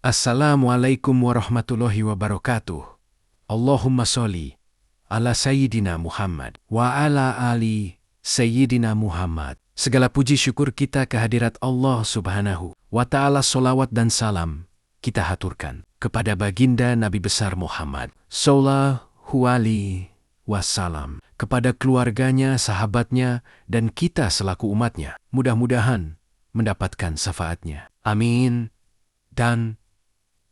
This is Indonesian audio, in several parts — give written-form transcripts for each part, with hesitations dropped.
Assalamualaikum warahmatullahi wabarakatuh. Allahumma sholli ala Sayyidina Muhammad wa ala ali Sayyidina Muhammad. Segala puji syukur kita kehadirat Allah Subhanahu wa ta'ala, solawat dan salam kita haturkan kepada baginda Nabi besar Muhammad sallallahu alaihi wasallam, kepada keluarganya, sahabatnya, dan kita selaku umatnya. Mudah-mudahan mendapatkan syafaatnya. Amin. Dan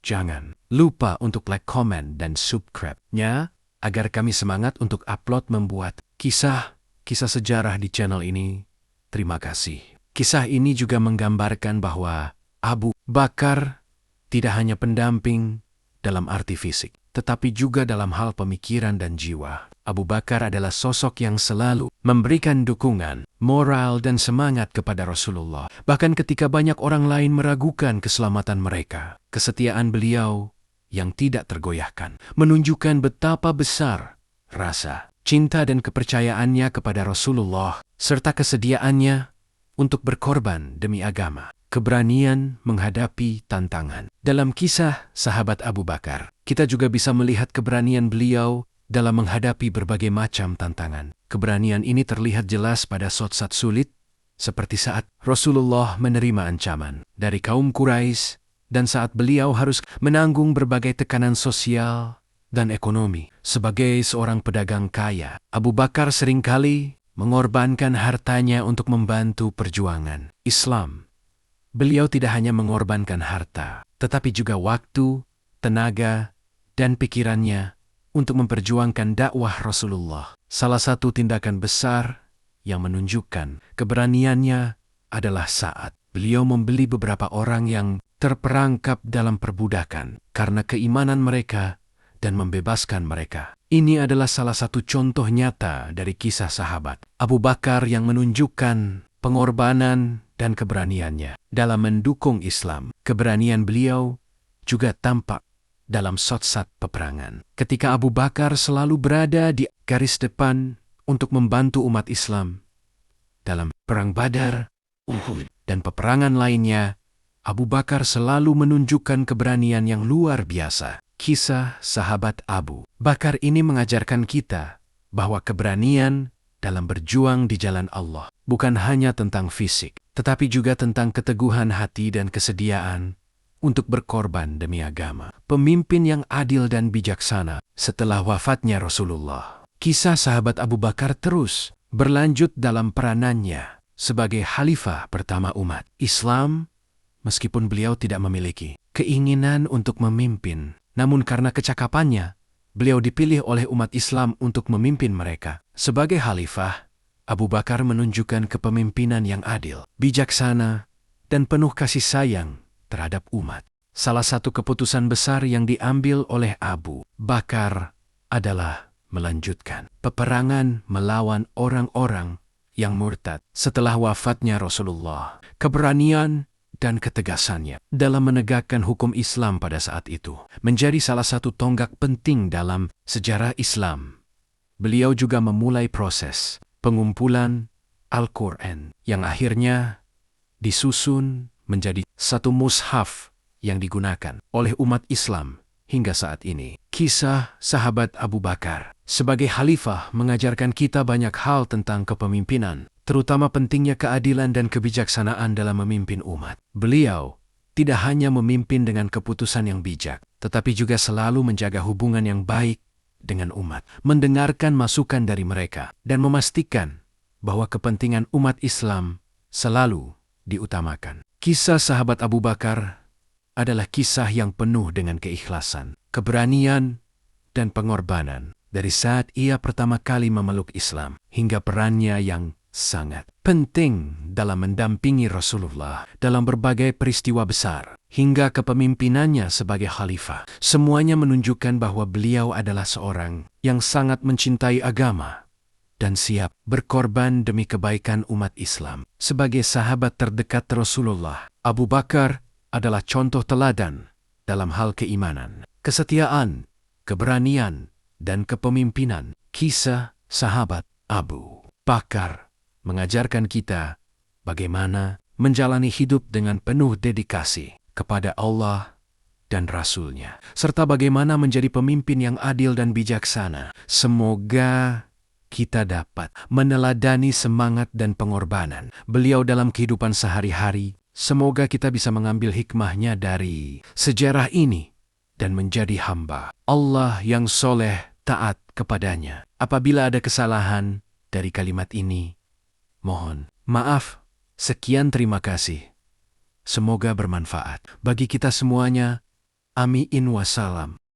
jangan lupa untuk like, komen, dan subscribe-nya agar kami semangat untuk upload membuat kisah sejarah di channel ini. Terima kasih. Kisah ini juga menggambarkan bahwa Abu Bakar tidak hanya pendamping dalam arti fisik, tetapi juga dalam hal pemikiran dan jiwa. Abu Bakar adalah sosok yang selalu memberikan dukungan, moral, dan semangat kepada Rasulullah. Bahkan ketika banyak orang lain meragukan keselamatan mereka, kesetiaan beliau yang tidak tergoyahkan menunjukkan betapa besar rasa cinta dan kepercayaannya kepada Rasulullah, serta kesediaannya untuk berkorban demi agama. Keberanian menghadapi tantangan. Dalam kisah sahabat Abu Bakar, kita juga bisa melihat keberanian beliau dalam menghadapi berbagai macam tantangan. Keberanian ini terlihat jelas pada saat-saat sulit, seperti saat Rasulullah menerima ancaman dari kaum Quraisy dan saat beliau harus menanggung berbagai tekanan sosial dan ekonomi. Sebagai seorang pedagang kaya, Abu Bakar seringkali mengorbankan hartanya untuk membantu perjuangan Islam. Beliau tidak hanya mengorbankan harta, tetapi juga waktu, tenaga, dan pikirannya untuk memperjuangkan dakwah Rasulullah. Salah satu tindakan besar yang menunjukkan keberaniannya adalah saat beliau membeli beberapa orang yang terperangkap dalam perbudakan karena keimanan mereka dan membebaskan mereka. Ini adalah salah satu contoh nyata dari kisah sahabat Abu Bakar yang menunjukkan pengorbanan dan keberaniannya dalam mendukung Islam. Keberanian beliau juga tampak dalam saat-saat peperangan. Ketika Abu Bakar selalu berada di garis depan untuk membantu umat Islam dalam Perang Badar, Uhud, dan peperangan lainnya, Abu Bakar selalu menunjukkan keberanian yang luar biasa. Kisah sahabat Abu Bakar ini mengajarkan kita bahwa keberanian dalam berjuang di jalan Allah bukan hanya tentang fisik, tetapi juga tentang keteguhan hati dan kesediaan untuk berkorban demi agama. Pemimpin yang adil dan bijaksana setelah wafatnya Rasulullah. Kisah sahabat Abu Bakar terus berlanjut dalam peranannya sebagai khalifah pertama umat Islam. Meskipun beliau tidak memiliki keinginan untuk memimpin, namun karena kecakapannya, beliau dipilih oleh umat Islam untuk memimpin mereka. Sebagai khalifah, Abu Bakar menunjukkan kepemimpinan yang adil, bijaksana, dan penuh kasih sayang terhadap umat. Salah satu keputusan besar yang diambil oleh Abu Bakar adalah melanjutkan peperangan melawan orang-orang yang murtad setelah wafatnya Rasulullah. Keberanian dan ketegasannya dalam menegakkan hukum Islam pada saat itu menjadi salah satu tonggak penting dalam sejarah Islam. Beliau juga memulai proses pengumpulan Al-Quran yang akhirnya disusun menjadi satu mushaf yang digunakan oleh umat Islam hingga saat ini. Kisah sahabat Abu Bakar sebagai khalifah mengajarkan kita banyak hal tentang kepemimpinan, terutama pentingnya keadilan dan kebijaksanaan dalam memimpin umat. Beliau tidak hanya memimpin dengan keputusan yang bijak, tetapi juga selalu menjaga hubungan yang baik dengan umat, mendengarkan masukan dari mereka, dan memastikan bahwa kepentingan umat Islam selalu diutamakan. Kisah sahabat Abu Bakar adalah kisah yang penuh dengan keikhlasan, keberanian, dan pengorbanan dari saat ia pertama kali memeluk Islam hingga perannya yang sangat penting dalam mendampingi Rasulullah dalam berbagai peristiwa besar hingga kepemimpinannya sebagai khalifah. Semuanya menunjukkan bahwa beliau adalah seorang yang sangat mencintai agama dan siap berkorban demi kebaikan umat Islam. Sebagai sahabat terdekat Rasulullah, Abu Bakar adalah contoh teladan dalam hal keimanan, kesetiaan, keberanian, dan kepemimpinan. Kisah sahabat Abu Bakar mengajarkan kita bagaimana menjalani hidup dengan penuh dedikasi kepada Allah dan Rasul-Nya, serta bagaimana menjadi pemimpin yang adil dan bijaksana. Semoga kita dapat meneladani semangat dan pengorbanan beliau dalam kehidupan sehari-hari. Semoga kita bisa mengambil hikmahnya dari sejarah ini dan menjadi hamba Allah yang soleh taat kepadanya. Apabila ada kesalahan dari kalimat ini, mohon maaf. Sekian, terima kasih. Semoga bermanfaat bagi kita semuanya. Amin wassalam.